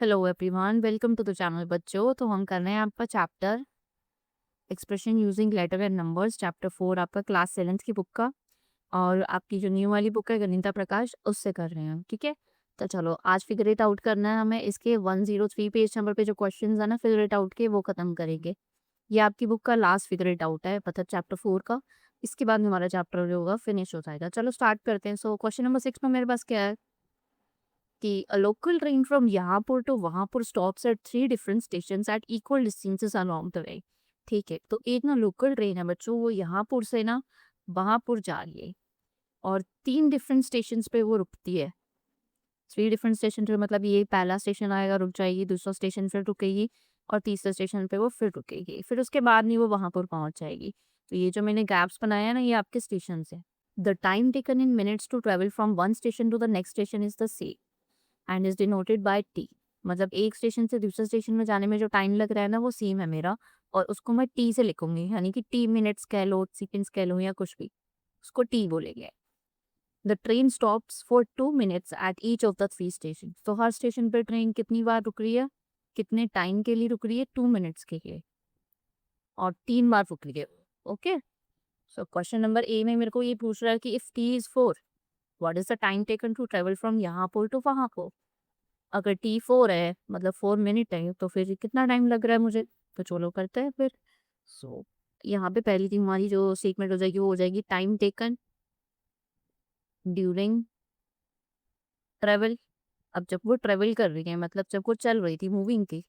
Hello everyone, welcome to the channel बच्चों। तो हम कर रहे हैं आपका chapter expression using letter and numbers, chapter 4 आपका क्लास 7th की बुक का। और आपकी जो न्यू वाली बुक है गणिता प्रकाश, उससे कर रहे हैं हम। ठीक है, तो चलो आज फिगर इट आउट करना है हमें। इसके 103 पेज नंबर पे जो क्वेश्चन है ना फिगर इट आउट के, वो खत्म करेंगे। ये आपकी बुक का लास्ट फिगर इट आउट है, मतलब चैप्टर 4 का। इसके बाद हमारा चैप्टर जो होगा फिनिश हो जाएगा। चलो स्टार्ट करते हैं। सो क्वेश्चन नंबर 6 में मेरे पास क्या है कि a local train from Yahanpur to Wahanpur stops at 3 different stations at equal distances along the way। ठीक है, तो एक ना लोकल ट्रेन है बच्चों, वो यहाँपुर से ना वहांपुर जा रही है और 3 डिफरेंट स्टेशन पे वो रुकती है। 3 डिफरेंट स्टेशन पे मतलब ये पहला स्टेशन आएगा, रुक जाएगी, दूसरा स्टेशन फिर रुकेगी और तीसरे स्टेशन पे वो फिर रुकेगी, फिर उसके बाद नहीं वो वहांपुर पहुंच जाएगी। तो ये जो मैंने गैप्स बनाया है ना, ये आपके स्टेशन है। The time taken in minutes to travel from one station to the next station is the same and is denoted by t. मतलब एक स्टेशन से दूसरे स्टेशन में जाने में जो टाइम लग रहा है ना, वो सेम है मेरा, और उसको मैं टी से लिखूंगी, यानी कि टी मिनट्स कह लो, सेकंड्स कह लो, या कुछ भी, उसको टी बोलेंगे। The train stops for 2 minutes at each of the 3 station. तो हर स्टेशन पर ट्रेन कितनी बार रुक रही है, कितने टाइम के लिए रुक रही है, 2 minutes के लिए, और 3 बार रुक रही है। Okay, so question number A में मेरे को ये पूछ रहा है कि if t is 4, what is the time taken to travel from यहाँपुर टू वहांपुर। अगर टी 4 है मतलब 4 मिनट है, तो फिर कितना टाइम लग रहा है मुझे। तो चलो करते हैं फिर। सो यहाँ पे पहली थी हमारी जो स्टेटमेंट हो जाएगी, वो हो जाएगी टाइम टेकन ड्यूरिंग ट्रेवल। अब जब वो ट्रेवल कर रही है, मतलब जब वो चल रही थी, मूविंग थी,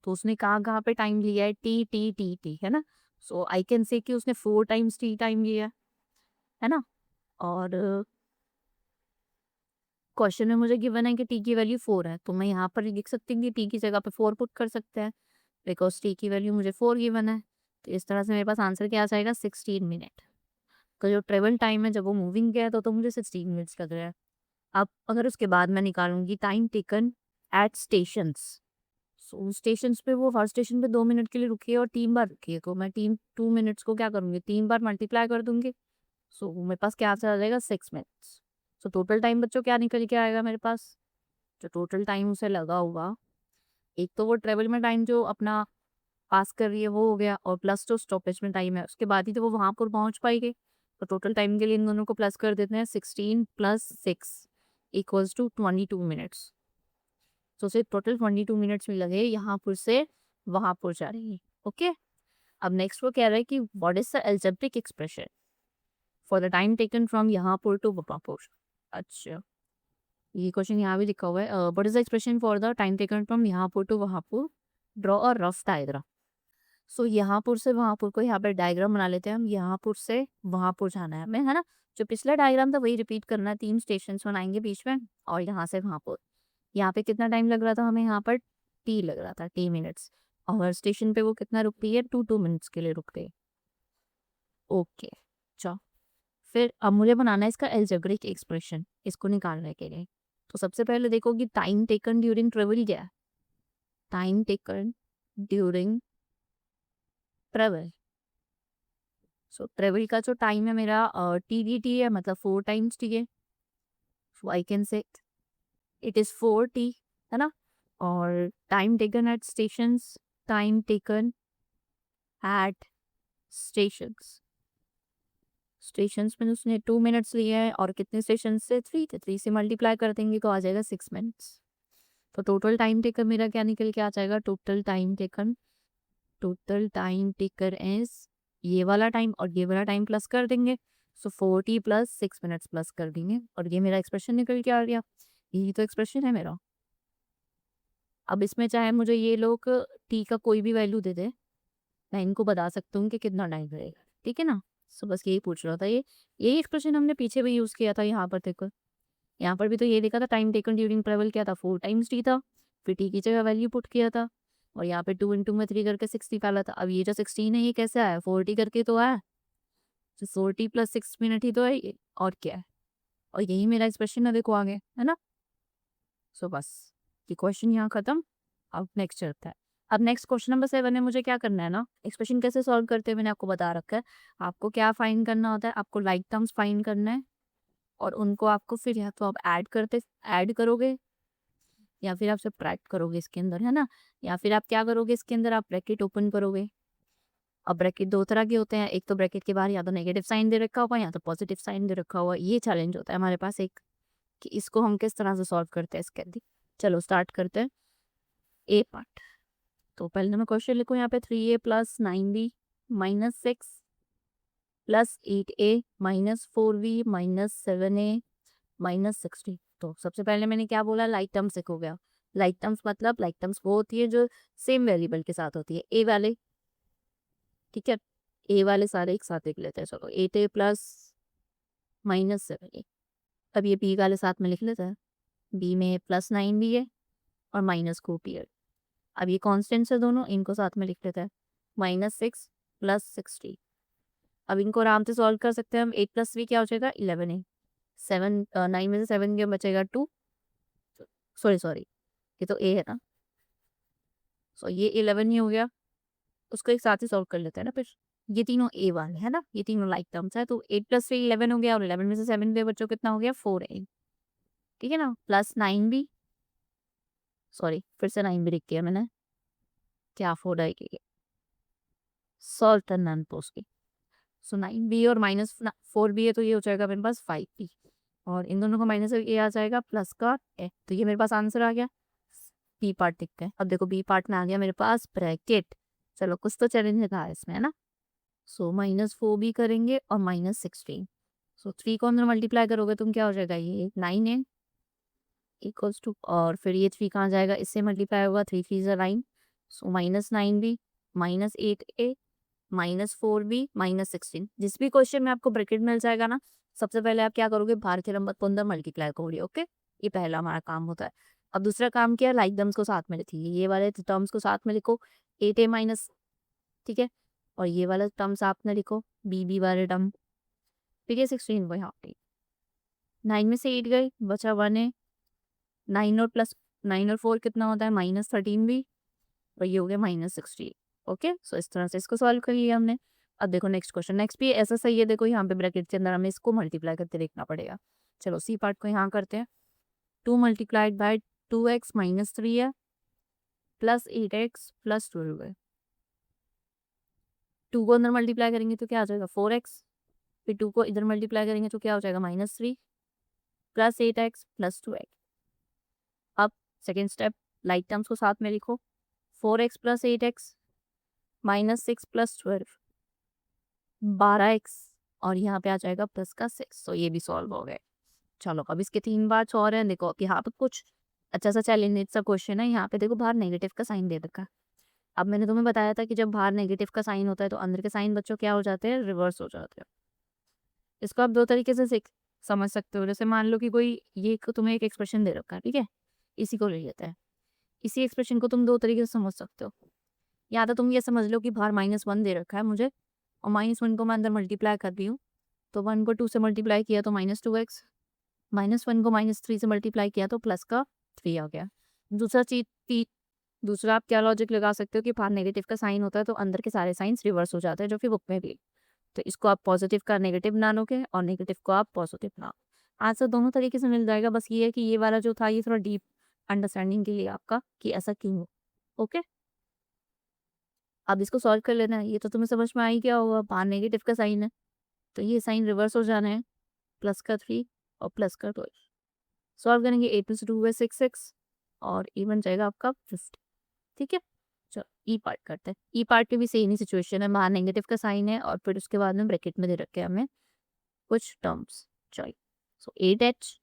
तो उसने कहाँ कहाँ पे टाइम लिया है, टी टी टी टी, है ना। सो आई कैन से कि उसने 4 times टी टाइम लिया है ना। और क्वेश्चन में मुझे गिवन है कि टी की वैल्यू 4 है, तो मैं यहाँ पर लिख सकती हूँ कि टी की जगह पे 4 पुट कर सकते हैं, बिकॉज टी की वैल्यू मुझे 4 गिवन है। तो इस तरह से मेरे पास आंसर क्या आ जाएगा, 16 मिनट का जो ट्रेवल टाइम है जब वो मूविंग गया है, तो मुझे 16 मिनट्स लग रहा है। अब अगर उसके बाद मैं निकालूंगी time taken at stations, so stations पे वो हर स्टेशन पे 2 मिनट के लिए रुकी है और 3 बार रुकी है, तो मैं 2 मिनट्स को क्या करूंगी, 3 बार मल्टीप्लाई कर दूंगी। सो मेरे पास क्या आंसर आ जाएगा, 6 मिनट्स। सो टोटल टाइम बच्चों क्या निकल के आएगा मेरे पास, जो टोटल टाइम उसे लगा हुआ, एक तो वो ट्रेवल में टाइम जो अपना पास कर रही है वो हो गया, और प्लस जो स्टॉपेज में टाइम है उसके बाद ही तो वो वहां पर पहुंच पाएगी। तो टोटल टाइम के लिए इन दोनों को प्लस कर देते हैं, 16 + 6 इक्वल्स टू 22 मिनट्स। तो सिर्फ टोटल 22 मिनट्स में लगे यहाँ पर से वहां पर जा रही है। ओके, अब नेक्स्ट वो कह रहा है कि what is the algebraic expression for the time taken from यहाँपुर टू वहांपुर। अच्छा, ये क्वेश्चन यहाँ भी लिखा हुआ है, what is the expression for the time taken from यहाँपुर टू वहांपुर, draw a rough diagram. So यहाँपुर से वहांपुर को यहाँ पर डायग्राम बना लेते हैं हम। यहाँपुर से वहांपुर जाना है हमें, है ना। जो पिछला डायग्राम था वही रिपीट करना है, 3 स्टेशन बनाएंगे बीच में, और यहाँ से वहांपुर। यहाँ पे कितना टाइम लग रहा था हमें, यहाँ पर टी लग रहा था, टी मिनट्स, और स्टेशन पे वो कितना रुकती है, 2 मिनट्स के लिए रुकते हैं। ओके, चलो फिर अब मुझे बनाना है इसका एल्जेब्रिक एक्सप्रेशन, इसको निकालने के लिए। तो सबसे पहले देखो कि टाइम टेकन ड्यूरिंग ट्रेवल क्या है। टाइम टेकन ड्यूरिंग ट्रेवल, सो ट्रेवल का जो टाइम है मेरा टी डी टी है, मतलब 4 times टी है। So I can say it is 4 t, है ना। और time taken at stations, time taken at stations, stations में उसने 2 मिनट्स लिए हैं, और कितने स्टेशन से, 3 थे, 3 से मल्टीप्लाई कर देंगे तो आ जाएगा 6 मिनट्स। तो टोटल टाइम टेकन मेरा क्या निकल के आ जाएगा, टोटल टाइम टेकर इज ये वाला टाइम और ये वाला टाइम प्लस कर देंगे। सो 4t + 6 मिनट्स प्लस कर देंगे, और ये मेरा एक्सप्रेशन निकल के आ गया। यही तो एक्सप्रेशन है मेरा। अब इसमें चाहे मुझे ये लोग टी का कोई भी वैल्यू दे दे, मैं इनको बता सकती हूँ कि कितना टाइम लगेगा, ठीक है ना। सो बस यही पूछ रहा था, ये यही एक्सप्रेशन हमने पीछे भी यूज़ किया था। यहाँ पर देखो, यहाँ पर भी तो ये लिखा था टाइम टेकन ड्यूरिंग ट्रेवल क्या था, 4 times टी था, फिर टी की जगह वैल्यू पुट किया था, और यहाँ पे 2 × में 3 करके 6 निकाला था। अब ये जो 16 है ये कैसे आया, 4t करके तो आया, तो 4t + 6 मिनट ही तो है ये, और क्या है। और यही मेरा एक्सप्रेशन है, देखो आगे, है ना। सो बस ये क्वेश्चन यहाँ खत्म। अब नेक्स्ट चलता है। अब नेक्स्ट क्वेश्चन नंबर 7 में मुझे क्या करना है ना, एक्सप्रेशन कैसे सॉल्व करते हैं मैंने आपको बता रखा है। आपको क्या फाइंड करना होता है, आपको लाइक टर्म्स फाइंड करना है, और उनको आपको फिर या तो आप ऐड करोगे, या फिर आप सब्ट्रैक्ट करोगे इसके अंदर, है ना? या फिर आप क्या करोगे इसके अंदर, आप ब्रैकेट ओपन करोगे। अब ब्रैकेट 2 तरह के होते हैं, एक तो ब्रैकेट के बाहर या तो नेगेटिव साइन दे रखा होगा या तो पॉजिटिव साइन दे रखा होगा। ये चैलेंज होता है हमारे पास एक, कि इसको हम किस तरह से सॉल्व करते हैं इसके अंदर। चलो स्टार्ट करते हैं ए पार्ट। तो पहले मैं क्वेश्चन लिखूँ यहाँ पे 3a + 9b - 6 + 8a - 4b - 7a - 60। तो सबसे पहले मैंने क्या बोला, लाइक टर्म्स एक हो गया। लाइक टर्म्स मतलब लाइक टर्म्स वो होती है जो सेम वेरिएबल के साथ होती है, ए वाले, ठीक है? ए वाले सारे एक साथ लिख लेते हैं। चलो 8a + -7a। अब ये बी वाले साथ में लिख लेते हैं। बी में +9 भी है और -4 भी है। अब ये कॉन्स्टेंट्स है दोनों, इनको साथ में लिख लेते हैं। -6 + 60। अब इनको आराम से सॉल्व कर सकते हैं हम। 8 + 3 क्या हो जाएगा, 11a। 9 में से 7 गया, बचेगा 2। सॉरी, ये तो ए है ना, सो ये 11 ही हो गया। उसको एक साथ ही सॉल्व कर लेते हैं ना फिर। ये तीनों ए वाले है ना, ये तीनों लाइक टर्म्स है। तो 8 + 3 11 हो गया, और 11 में से 7 गए बच्चों, कितना हो गया, 4a। ठीक है ना, +9 भी, सॉरी फिर से 9 भी लिख दिया मैंने, क्या 4 आएगी, सॉल्व करना है तो उसकी। सो 9b और -4b है, तो ये हो जाएगा मेरे पास 5b, और इन दोनों का माइनस ये आ जाएगा प्लस का ए। तो ये मेरे पास आंसर आ गया। बी पार्ट दिखता है। अब देखो बी पार्ट में आ गया मेरे पास ब्रैकेट। चलो कुछ तो चैलेंज था इसमें, है ना? सो -4b करेंगे और -16। सो 3 को अंदर मल्टीप्लाई करोगे तुम, क्या हो जाएगा, ये 9 है इक्वल्स टू, और फिर ये 3 कहाँ जाएगा, इससे मल्टीप्लाई होगा, 3 3 ज़ा 9। सो -9b -8a -4b -16। जिस भी क्वेश्चन में आपको ब्रैकेट मिल जाएगा ना, सबसे पहले आप क्या करोगे, बाहर के नंबर को अंदर मल्टीप्लाई करोगे। ओके, ये पहला हमारा काम होता है। अब दूसरा काम क्या है, लाइक टर्म्स को साथ में लिखिए। ये वाले टर्म्स को साथ में लिखो, 8a माइनस, ठीक है, और ये वाला टर्म साथ में लिखो, बी वाले टर्म। फिर ये 16 को यहाँ पे 9 में से 8 गए, बचा 1 है। 9 और प्लस 9 और 4 कितना होता है, -13 भी, और ये हो गया -16। ओके, सो इस तरह से इसको सॉल्व कर लिया हमने। अब देखो नेक्स्ट क्वेश्चन, नेक्स्ट भी ऐसा सही है। देखो यहाँ पे ब्रैकेट के अंदर हमें इसको मल्टीप्लाई करके देखना पड़ेगा। चलो सी पार्ट को यहाँ करते हैं। 2 × 2x - 3 है प्लस 8x + 12 है। 2 को अंदर मल्टीप्लाई करेंगे तो क्या आ जाएगा, 4x। फिर 2 को इधर मल्टीप्लाई करेंगे तो क्या हो जाएगा, -3 + 8x + 2x। अब सेकेंड स्टेप, लाइक टर्म्स को साथ में लिखो, 4x + 8x -6 + 12 12x, और यहाँ पे आ जाएगा प्लस का 6। तो ये भी सॉल्व हो गए। चलो अब इसके 3 पार्ट्स और हैं। देखो यहाँ पे कुछ अच्छा सा चैलेंज सा क्वेश्चन है। यहाँ पे देखो बाहर नेगेटिव का साइन दे रखा है। अब मैंने तुम्हें बताया था कि जब बाहर नेगेटिव का साइन होता है तो अंदर के साइन बच्चों क्या हो जाते हैं, रिवर्स हो जाते हैं। इसको आप 2 तरीके से समझ सकते हो। जैसे मान लो कि कोई तुम्हें एक एक्सप्रेशन दे रखा है, ठीक है, इसी को ले लेता है। इसी एक्सप्रेशन को तुम 2 तरीके से समझ सकते हो। या तो तुम ये समझ लो कि बाहर -1 दे रखा है मुझे, और -1 को मैं अंदर मल्टीप्लाई कर रही हूँ। तो 1 को 2 से मल्टीप्लाई किया तो -2x, -1 को -3 से मल्टीप्लाई किया तो प्लस का 3 आ गया। दूसरा दूसरा आप क्या लॉजिक लगा सकते हो कि बाहर नेगेटिव का साइन होता है तो अंदर के सारे साइंस रिवर्स हो जाते हैं, जो कि बुक में भी। तो इसको आप पॉजिटिव का नेगेटिव बना लोगे और नेगेटिव को आप पॉजिटिव बना। आंसर दोनों तरीके से मिल जाएगा। बस ये है कि ये वाला जो था ये थोड़ा डीप अंडरस्टैंडिंग के लिए आपका, कि ऐसा क्यों हो। ओके, अब इसको सॉल्व कर लेना है। ये तो तुम्हें समझ में आ ही गया होगा, बाहर नेगेटिव का साइन है तो ये साइन रिवर्स हो जाना है, प्लस का 3 और प्लस का 12। सॉल्व करेंगे, 8 में से 2 है 6x, और ये बन जाएगा आपका 50। ठीक है, चलो ई पार्ट करते हैं। ई पार्ट की भी सेम ही सिचुएशन है, बाहर नेगेटिव का साइन है और फिर उसके बाद में ब्रैकेट में दे रखे हैं हमें कुछ टर्म्स। चलो सो 8h,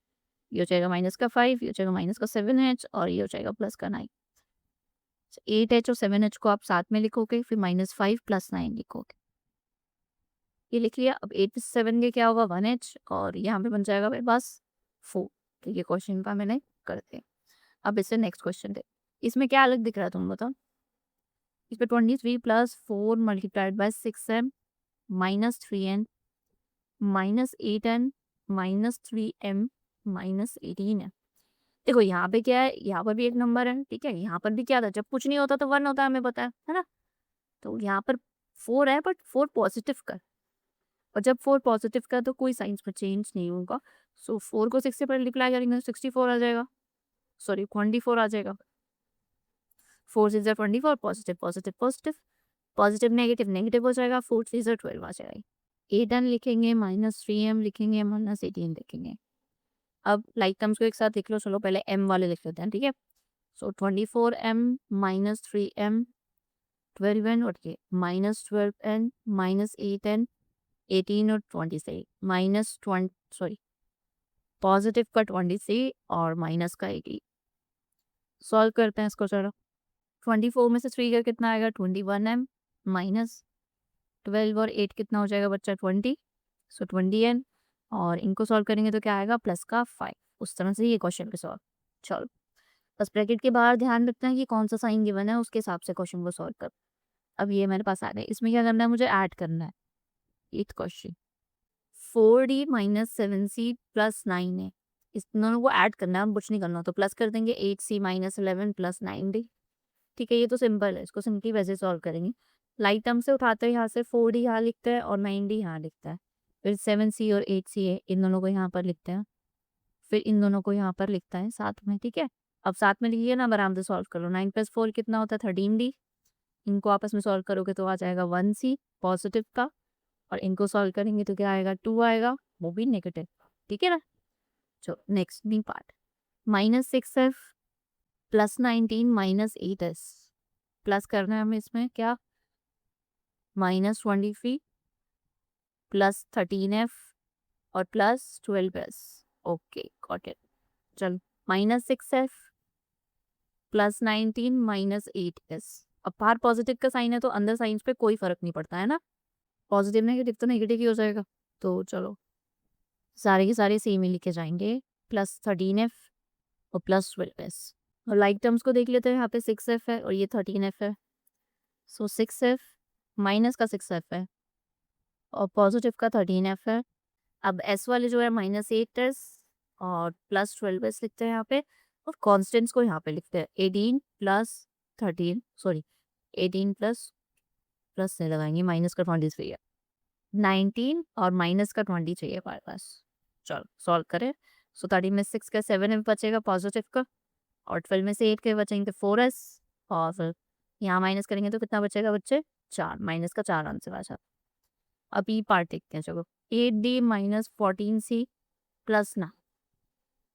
ये हो जाएगा -5, ये हो जाएगा -7h, और ये हो जाएगा प्लस का 9। 8h और 7h को आप साथ में लिखोगे, फिर -5 + 9 लिखोगे। ये लिख लिया। अब 8 में से 7 के क्या होगा, 1h, और यहाँ पे बन जाएगा मेरे पास 4। तो ये क्वेश्चन का मैंने कर दिया। अब इससे नेक्स्ट क्वेश्चन दे। इसमें क्या अलग दिख रहा है तुम बताओ। इसमें 23 + 4 × 6m -3n -8n -3m -18 है। देखो यहाँ पे क्या है, यहाँ पर भी एक नंबर है, ठीक है, यहाँ पर भी क्या था, जब कुछ नहीं होता तो 1 होता है, हमें पता है ना। तो यहाँ पर 4 है, बट 4 पॉजिटिव का, और जब 4 पॉजिटिव का तो कोई साइंस में चेंज नहीं होगा। सो 4 को 6 से मल्टीप्लाई करेंगे तो 64 आ जाएगा। सॉरी 24 आ जाएगा। 4 6 ज़ा 24, positive positive positive, positive negative negative हो जाएगा, 4 3 ज़ा 12 आ जाएगा। 8n लिखेंगे, -3m लिखेंगे, -18 लिखेंगे। अब लाइक टर्म्स को एक साथ लिख लो। चलो पहले m वाले लिख लेते हैं, ठीक है। सो 24m -3m 12n और ये -12n -8n 18 और 23 -20 सॉरी पॉजिटिव का 23 और माइनस का 18। सॉल्व करते हैं इसको। चलो 24 में से 3 का कितना आएगा 21m माइनस 12 और 8 कितना हो जाएगा बच्चा 20, सो 20n और इनको सॉल्व करेंगे तो क्या आएगा प्लस का 5। उस तरह से ये क्वेश्चन को सॉल्व। चलो बस ब्रैकेट के बाहर ध्यान रखना है कि कौन सा साइन गिवन है, उसके हिसाब से क्वेश्चन को सॉल्व कर। अब ये मेरे पास आ गए, इसमें क्या करना है मुझे ऐड करना है। 8th question 4d minus 7c plus 9 है, इस दोनों को ऐड करना है, हम कुछ नहीं करना। तो प्लस कर देंगे 8c माइनस 11 प्लस 9d। ठीक है, ये तो सिंपल है, इसको सिंपली वैसे सॉल्व करेंगे। लाइक टर्म से उठाते हैं यहाँ से 4d यहाँ लिखते हैं और 9d यहाँ लिखता है, फिर 7c और 8c है, इन दोनों को यहाँ पर लिखते हैं, फिर इन दोनों को यहाँ पर लिखता है साथ में। ठीक है, अब साथ में लिखिए ना, आराम से सॉल्व कर लो। 9 + 4 कितना होता है 13d, इनको आपस में सॉल्व करोगे तो आ जाएगा 1c पॉजिटिव का, और इनको सॉल्व करेंगे तो क्या आएगा 2 आएगा, वो भी नेगेटिव। ठीक है ना। चलो next B part -6f plus 19 -8s plus करना है हमें इसमें क्या -23 प्लस 13f और plus 12s। Okay got it. चल -6f प्लस 19 -8s। अब बाहर पॉजिटिव का साइन है तो अंदर साइंस पे कोई फर्क नहीं पड़ता है ना, पॉजिटिव नेगेटिव तो नेगेटिव ही हो जाएगा। तो चलो सारे के सारे सेम ही लिखे जाएंगे, प्लस 13f और प्लस 12s। और लाइक टर्म्स को देख लेते हैं, यहाँ पे 6f है और ये 13f है, सो 6f माइनस का 6f है और पॉजिटिव का 13f है। अब s वाले जो है -8s और प्लस 12s लिखते हैं यहाँ पे, और कॉन्स्टेंट्स को यहाँ पे लिखते हैं 18 प्लस 13 सॉरी 18 प्लस प्लस से लगाएंगे, माइनस का 23 है, 19 और माइनस का 20 चाहिए हमारे पास। चलो सॉल्व करें। सो 13 में 6 का 7 बचेगा पॉजिटिव का, और 12 में से 8 के बचेंगे 4s, और फिर यहाँ माइनस करेंगे तो कितना बचेगा बच्चे 4, माइनस का 4 आंसर आ जाता। अब ई पार्ट देखते हैं। चलो 8d माइनस 14c प्लस ना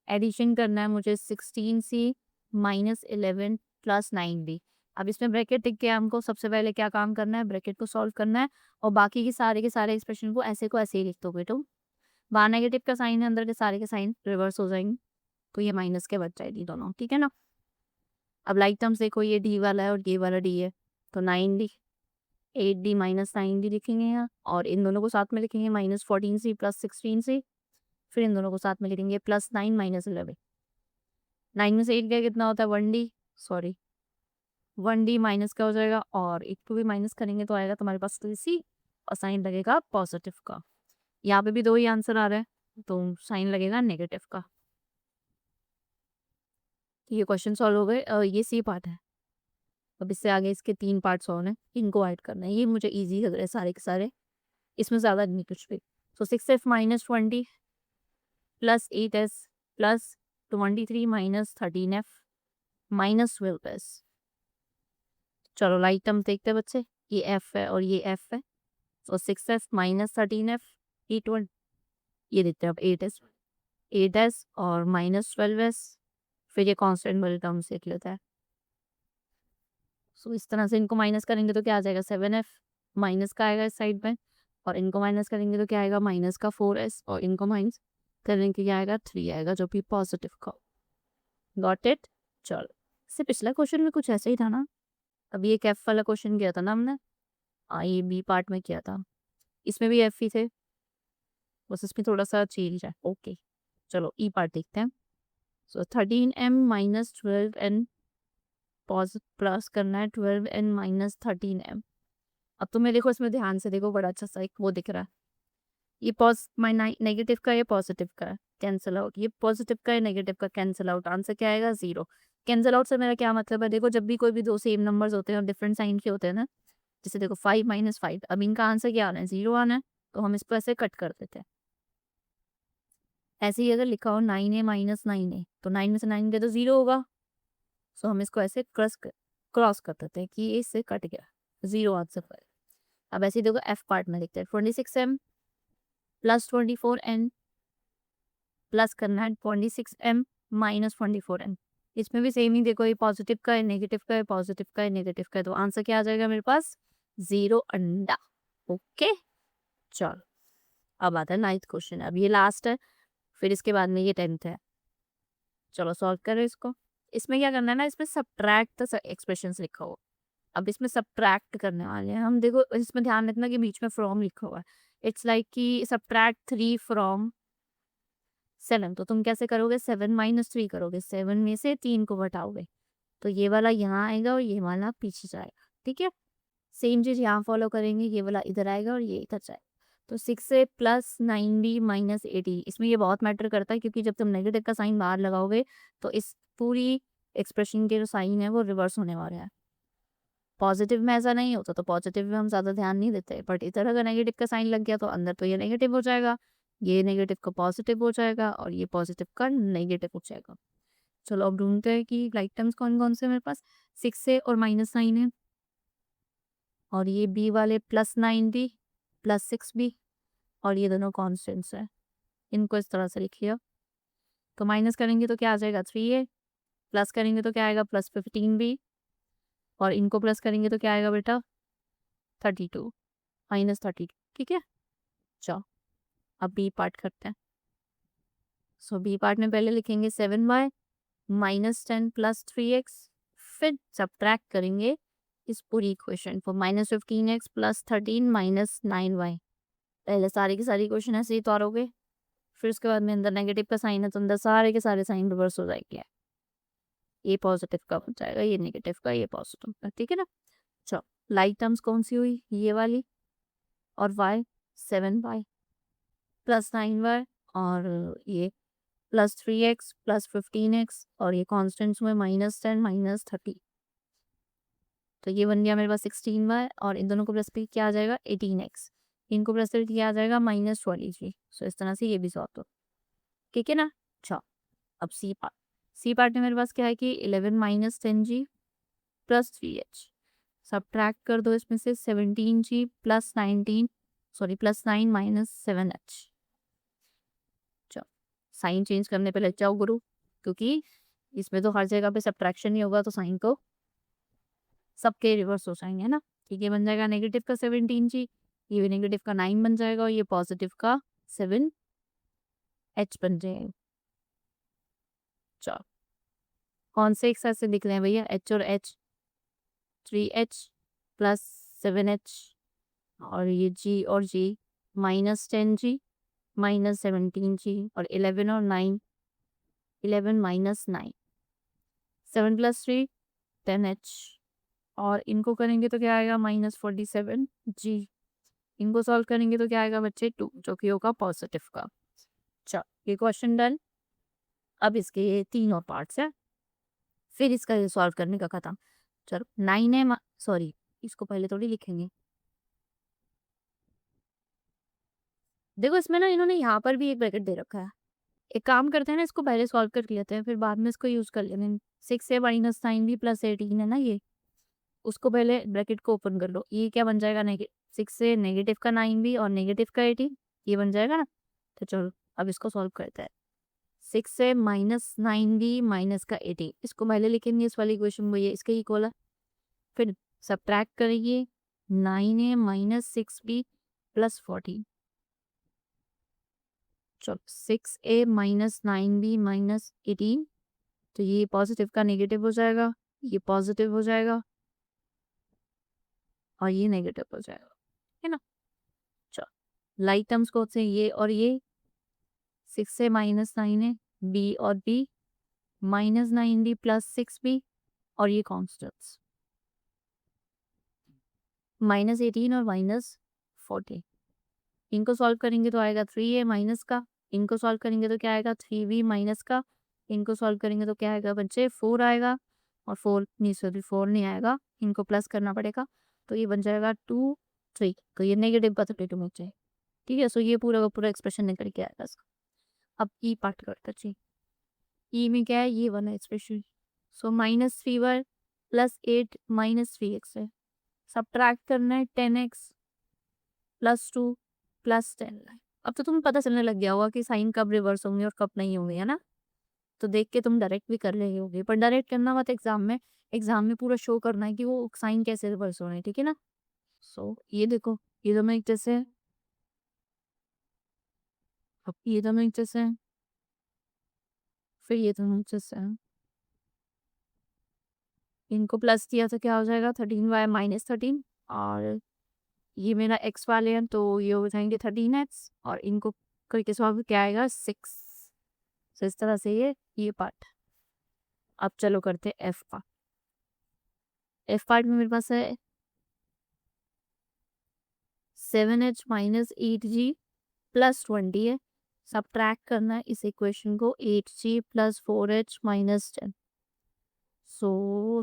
एडिशन करना है मुझे 16c माइनस 11 प्लस 9d। अब इसमें ब्रैकेट दिख गया, हमको सबसे पहले क्या काम करना है ब्रैकेट को सॉल्व करना है, और बाकी के सारे एक्सप्रेशन को ऐसे ही लिख दोगे तो बाहर नेगेटिव का साइन है, अंदर के साइन रिवर्स हो जाएंगे, तो ये माइनस के बच जाएगी दोनों। ठीक है ना। अब लाइक टर्म्स देखो, ये डी वाला है और ये वाला डी है, तो 9d 8d माइनस 9d लिखेंगे यहाँ, और इन दोनों को साथ में लिखेंगे -14c प्लस 16c, फिर इन दोनों को साथ में लिखेंगे प्लस 9 माइनस 11। 9 में से 8 गया कितना होता है 1d, सॉरी 1d माइनस का हो जाएगा, और 8 को भी माइनस करेंगे तो आएगा तुम्हारे पास 3c, और साइन लगेगा पॉजिटिव का। यहाँ पे भी 2 ही आंसर आ रहा है, तो साइन लगेगा नेगेटिव का। ये क्वेश्चन सॉल्व हो गए। ये सी पार्ट है। अब इससे आगे इसके 3 पार्ट सॉल्व हैं, इनको ऐड करना है। ये मुझे इजी लग रहे हैं सारे के सारे, इसमें ज़्यादा नहीं कुछ भी। तो 6f minus 20 plus 8s plus 23 minus 13f minus 12s। चलो लाइक टर्म देखते हैं बच्चे, ये f है और ये f है, तो 6f माइनस 13f ये देखते हैं अब 8s और माइनस 12s, फिर ये कांस्टेंट वाले टर्म से लिख लेता है। सो इस तरह से इनको माइनस करेंगे तो क्या आ जाएगा 7f, माइनस का आएगा इस साइड में, और इनको माइनस करेंगे तो क्या आएगा माइनस का 4s, और इनको माइनस करेंगे क्या आएगा 3 आएगा, जो भी पॉजिटिव का। Got it. चलो इससे पिछला क्वेश्चन में कुछ ऐसा ही था ना, अभी एक एफ वाला क्वेश्चन किया था ना हमने, ये बी पार्ट में किया था, इसमें भी एफ ही थे, बस इसमें थोड़ा सा चेंज है। ओके चलो ई पार्ट देखते हैं। सो 13m माइनस 12n प्लस करना है 12n माइनस 13m। अब तुम्हें देखो इसमें ध्यान से देखो, बड़ा अच्छा सा एक वो दिख रहा है, ये नेगेटिव का ये पॉजिटिव का है, कैंसिल आउट, ये पॉजिटिव का है नेगेटिव का कैंसिल आउट, आंसर क्या आएगा 0। कैंसिल आउट से मेरा क्या मतलब है, देखो जब भी कोई भी दो सेम नंबर्स होते हैं और डिफरेंट साइन के होते हैं ना, जैसे देखो 5 माइनस 5, अब इनका आंसर क्या आना है 0 आना है, तो हम इसको ऐसे कट कर देते हैं। ऐसे ही अगर लिखा हो 9a माइनस 9a, तो 9 में से 9 गया तो 0 होगा। सो हम इसको ऐसे क्रॉस कर देते हैं कि ये इससे कट गया, 0 आंसर पर। अब ऐसे ही देखो एफ पार्ट में लिखते हैं 26m प्लस 24n प्लस करना है 26m माइनस 24n। इसमें भी सेम ही देखो, ये पॉजिटिव का है, नेगेटिव का है, पॉजिटिव का है, नेगेटिव का है, तो आंसर क्या आ जाएगा मेरे पास? 0 अंडा। ओके, चलो अब आता है 9th क्वेश्चन। अब ये लास्ट है, फिर इसके बाद में ये 10th है। चलो सॉल्व करो इसको। इसमें क्या करना है ना, इसमें सब्ट्रैक्ट द एक्सप्रेशंस लिखा हो। अब इसमें सब्ट्रैक्ट करने वाले हैं हम। देखो इसमें ध्यान रखना कि बीच में फ्रॉम लिखा हुआ है। इट्स लाइक कि सब्ट्रैक्ट 3 फ्रॉम 7, तो तुम कैसे करोगे? 7 माइनस 3 करोगे, 7 में से 3 को घटाओगे, तो ये वाला यहाँ आएगा और ये वाला पीछे जाएगा। ठीक है, सेम चीज यहाँ फॉलो करेंगे, ये वाला इधर आएगा और ये इधर जाएगा। तो 6a प्लस 9b माइनस 80, इसमें ये बहुत मैटर करता है क्योंकि जब तुम नेगेटिव का साइन बाहर लगाओगे तो इस पूरी एक्सप्रेशन के जो साइन है वो रिवर्स होने वाला है। पॉजिटिव में ऐसा नहीं होता, तो पॉजिटिव में हम ज़्यादा ध्यान नहीं देते, बट इधर अगर नेगेटिव का साइन लग गया तो अंदर तो ये नेगेटिव हो जाएगा, ये नेगेटिव का पॉजिटिव हो जाएगा और ये पॉजिटिव का नेगेटिव हो जाएगा। चलो अब ढूंढते हैं कि लाइक टर्म्स कौन कौन से मेरे पास। 6a और माइनस 9 है, और ये b वाले प्लस 9b प्लस 6b, और ये दोनों कॉन्स्टेंट्स हैं। इनको इस तरह से लिखिए। तो माइनस करेंगे तो क्या आ जाएगा? 3a, प्लस करेंगे तो क्या आएगा? प्लस 15b, और इनको प्लस करेंगे तो क्या आएगा बेटा? 32 माइनस 32। ठीक है, चलो अब बी पार्ट करते हैं। सो बी पार्ट में पहले लिखेंगे 7y माइनस 10 प्लस 3x, फिर सब्ट्रैक्ट करेंगे इस पूरी इक्वेशन को, minus 15x plus 13 minus 9y। पहले सारी की सारी इक्वेशन ऐसे ही उतारोगे, फिर उसके बाद में अंदर नेगेटिव का साइन है तो अंदर सारे के सारे साइन रिवर्स हो जाएंगे। ये पॉजिटिव का बन जाएगा, ये नेगेटिव का, ये पॉजिटिव का। ठीक है ना, चलो लाइक टर्म्स कौन सी हुई? ये वाली, और y 7y प्लस 9y, और ये प्लस 3x प्लस 15x, और ये कॉन्स्टेंट्स हुए माइनस 10 माइनस 30। तो ये बन गया मेरे पास 16y, और इन दोनों को प्लस पे क्या आ जाएगा? 18x। इनको प्लस पे क्या आ जाएगा? माइनस 23। सो इस तरह से ये भी सॉल्व हो। ठीक है ना, अच्छा अब सी पार्ट। सी पार्ट में मेरे पास क्या है कि 11 minus 10g plus 3h, subtract कर दो इसमें से 17g प्लस 9 माइनस 7h। चलो साइन चेंज करने पे लग जाओ गुरु, क्योंकि इसमें तो हर जगह पे सब्ट्रैक्शन ही होगा, तो साइन को सबके रिवर्स हो जाएंगे ना। ठीक है, बन जाएगा नेगेटिव का 17g, ये भी नेगेटिव का 9 बन जाएगा, और ये पॉजिटिव का 7h बन जाएगा। चलो कौन से एक साथ से दिख रहे हैं भैया? h और h, 3h प्लस 7h, और ये g और g, minus 10g minus 17g, और 11 और 9, 11 माइनस 9, 7 प्लस 3 10h, और इनको करेंगे तो क्या आएगा? Minus 47g। इनको सॉल्व करेंगे तो क्या आएगा बच्चे? 2, जो कि होगा पॉजिटिव का। चलो ये क्वेश्चन डन। अब इसके ये 3 और पार्ट्स हैं, फिर इसका ये सॉल्व करने का खत्म। चलो 9 है, सॉरी इसको पहले थोड़ी लिखेंगे। देखो इसमें ना इन्होंने यहाँ पर भी एक ब्रैकेट दे रखा है। एक काम करते हैं ना, इसको पहले सॉल्व कर लेते हैं, फिर बाद में इसको यूज कर लेते हैं। 6a माइनस 9b प्लस 18 है ना ये, उसको पहले ब्रैकेट को ओपन कर लो। ये क्या बन जाएगा? 6a नेगेटिव का 9b और नेगेटिव का 18, ये बन जाएगा ना। तो चलो अब इसको सॉल्व करते हैं। 6a माइनस 9b माइनस का 18, इसको पहले लिखेंगे इस वाली इक्वेशन में, ये इसके इक्वल है। फिर सब्ट्रैक्ट करेंगे 9a माइनस 6b प्लस 14। चलो 6a माइनस 9b माइनस 18, तो ये पॉजिटिव का नेगेटिव हो जाएगा, ये पॉजिटिव हो जाएगा, और ये नेगेटिव हो जाएगा। है ना, चलो लाइक टर्म्स कौन से? ये और ये, 6a माइनस 9 है, b और b, minus 9b plus 6b, और ये कॉन्स्टेंट्स माइनस 18 और माइनस 14। इनको सॉल्व करेंगे तो आएगा 3a माइनस का, इनको सॉल्व करेंगे तो क्या आएगा? 3b माइनस का, इनको सॉल्व करेंगे तो क्या आएगा बच्चे? 4 आएगा, और 4 नहीं, सॉरी 4 नहीं आएगा, इनको प्लस करना पड़ेगा, तो ये बन जाएगा 2 3, तो ये नेगेटिव का 32 में चाहिए। ठीक है, सो ये पूरा का पूरा एक्सप्रेशन निकल के आएगा इसका। अब ई पार्ट करते जी। ई में क्या है, ये वाला एक्सप्रेशन। सो -3y प्लस 8 माइनस 3x है। सब्ट्रैक्ट करना है 10x प्लस 2 प्लस 10। अब तो तुम्हें पता चलने लग गया होगा कि साइन कब रिवर्स होंगे और कब नहीं होंगे, है ना? तो देख के तुम डायरेक्ट भी कर रहे होगे, पर डायरेक्ट करना मत एग्जाम में। एग्जाम में पूरा शो करना है कि वो साइन कैसे रिवर्स हो रहे हैं, ठीक है ना? सो ये देखो, ये दोनों एक जैसे हैं, अब ये दोनों एक जैसे हैं, फिर ये दोनों एक जैसे हैं। इनको प्लस किया तो क्या हो जाएगा, 13y माइनस 13। और ये मेरा एक्स वाले हैं तो ये हो जाएंगे 13x, और इनको करके सॉल्व क्या आएगा, 6। तो इस तरह से ये पार्ट। अब चलो करते हैं एफ पार्ट। एफ पार्ट में मेरे पास है 7h माइनस 8g प्लस 20 है। सब्ट्रैक्ट करना है इस इक्वेशन को 8g प्लस 4h माइनस 10। सो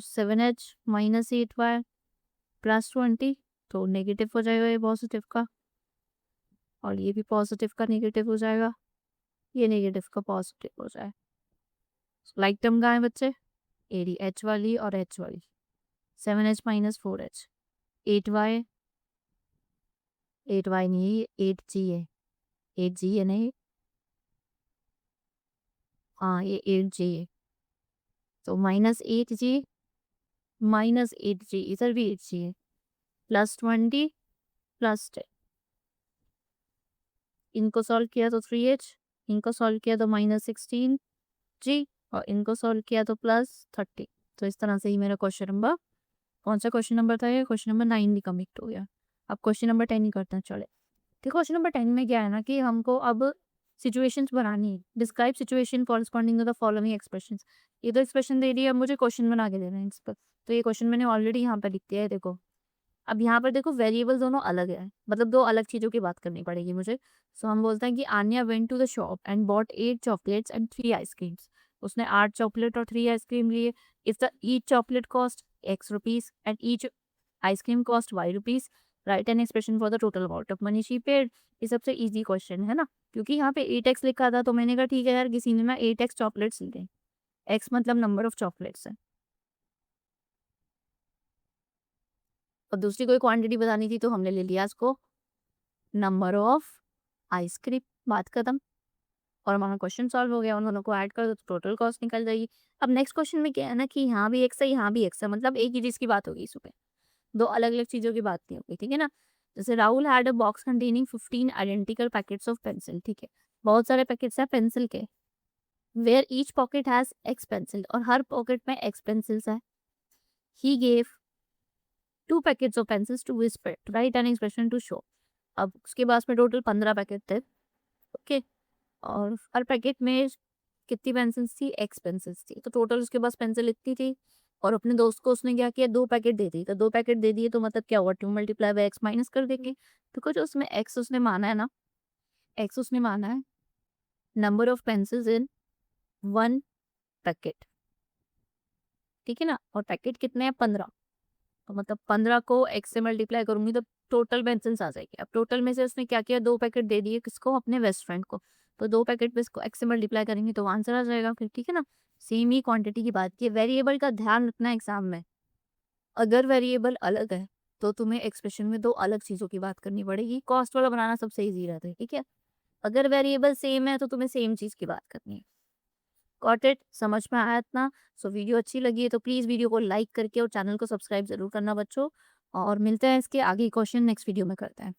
7h माइनस 8y प्लस 20, तो नेगेटिव हो जाएगा ये पॉजिटिव का, और ये भी पॉजिटिव का नेगेटिव हो जाएगा, ये नेगेटिव का पॉजिटिव हो जाए। लाइक टर्म कहाँ है बच्चे, एडी एच वाली और एच वाली। 7h minus 4h, 8y, 8y नहीं 8g है, 8g है नहीं, हाँ ये 8g है। तो -8g -8g, इधर भी 8g है, प्लस 20 प्लस 10। इनको सॉल्व किया तो 3h, इनको सॉल्व किया तो -16g, और इनको सॉल्व किया तो +30। तो इस तरह से ही मेरा क्वेश्चन नंबर, कौन सा क्वेश्चन नंबर था ये, क्वेश्चन नंबर 9 भी कम्प्लीट हो गया। अब क्वेश्चन नंबर 10 ही करते हैं चले। तो क्वेश्चन नंबर 10 में क्या है ना कि हमको अब सिचुएशंस बनानी है। Describe situation corresponding to the following expressions. ये तो एक्सप्रेशन दे दी है, अब मुझे क्वेश्चन बना के देना है इस पर। तो ये क्वेश्चन मैंने ऑलरेडी यहाँ पर लिख दिया है, देखो। अब यहाँ पर देखो वेरिएबल दोनों अलग है, मतलब दो अलग चीज़ों की बात करनी पड़ेगी मुझे। सो हम बोलते हैं कि Anya went to the shop and bought 8 chocolates and 3 ice creams. उसने 8 चॉकलेट और 3 आइसक्रीम लिए। If the each chocolate cost x rupees and each ice cream cost y rupees, write an expression for the total amount of money she paid. ये सबसे easy question है ना, क्योंकि यहाँ पे 8x लिखा था तो मैंने कहा ठीक है यार, किसी ने ना 8x चॉकलेट्स लिए, x मतलब नंबर ऑफ चॉकलेट्स है, और दूसरी कोई क्वांटिटी बतानी थी तो हमने ले लिया इसको नंबर ऑफ आइसक्रीम, बात खत्म। और हमारा क्वेश्चन सॉल्व हो गया, उन दोनों को ऐड कर दो तो टोटल कॉस्ट निकल जाएगी। अब नेक्स्ट क्वेश्चन में क्या है ना कि यहाँ भी एक्स है, यहाँ भी एक्स है, मतलब एक ही चीज़ की बात होगी इसमें, दो अलग अलग चीज़ों की बात नहीं होगी, ठीक है ना। जैसे Rahul had a box containing 15 identical packets of pencil, ठीक है, बहुत सारे पैकेट्स हैं पेंसिल के, where each pocket has x pencil, और हर पॉकेट में एक्स पेंसिल्स है। He gave 2 packets of pencils to his pet, write an expression to show. अब उसके पास में टोटल 15 पैकेट थे, ओके, और हर पैकेट में कितनी पेंसिल्स थी, एक्स पेंसिल्स थी, तो टोटल उसके पास पेंसिल इतनी थी। और अपने दोस्त को उसने क्या किया, 2 पैकेट दे दी, तो 2 पैकेट दे दिए तो मतलब क्या हुआ, 2 मल्टीप्लाई बाय एक्स माइनस कर देंगे। तो कुछ उसमें एक्स उसने माना है ना, एक्स उसने माना है number of pencils in 1 packet, ठीक है ना, और पैकेट कितने हैं, 15। तो मतलब 15 को एक्स से मल्टीप्लाई करूंगी तो टोटल पेंसिल्स आ जाएगी। अब टोटल में से उसने क्या किया, 2 पैकेट दे दिए किसको, अपने बेस्ट फ्रेंड को, तो 2 पैकेट पे इसको एक्स से मल्टीप्लाई करेंगे तो आंसर आ जाएगा फिर, ठीक है ना। सेम ही क्वांटिटी की बात की, वेरिएबल का ध्यान रखना एग्जाम में। अगर वेरिएबल अलग है तो तुम्हें एक्सप्रेशन में दो अलग चीज़ों की बात करनी पड़ेगी। कॉस्ट वाला बनाना सबसे ईजी रहता है, ठीक है। अगर वेरिएबल सेम है तो तुम्हें सेम चीज़ की बात करनी है। गॉट इट, समझ में आया इतना। सो वीडियो अच्छी लगी है तो प्लीज़ वीडियो को लाइक करके और चैनल को सब्सक्राइब जरूर करना बच्चों, और मिलते हैं इसके आगे क्वेश्चन नेक्स्ट वीडियो में करते हैं।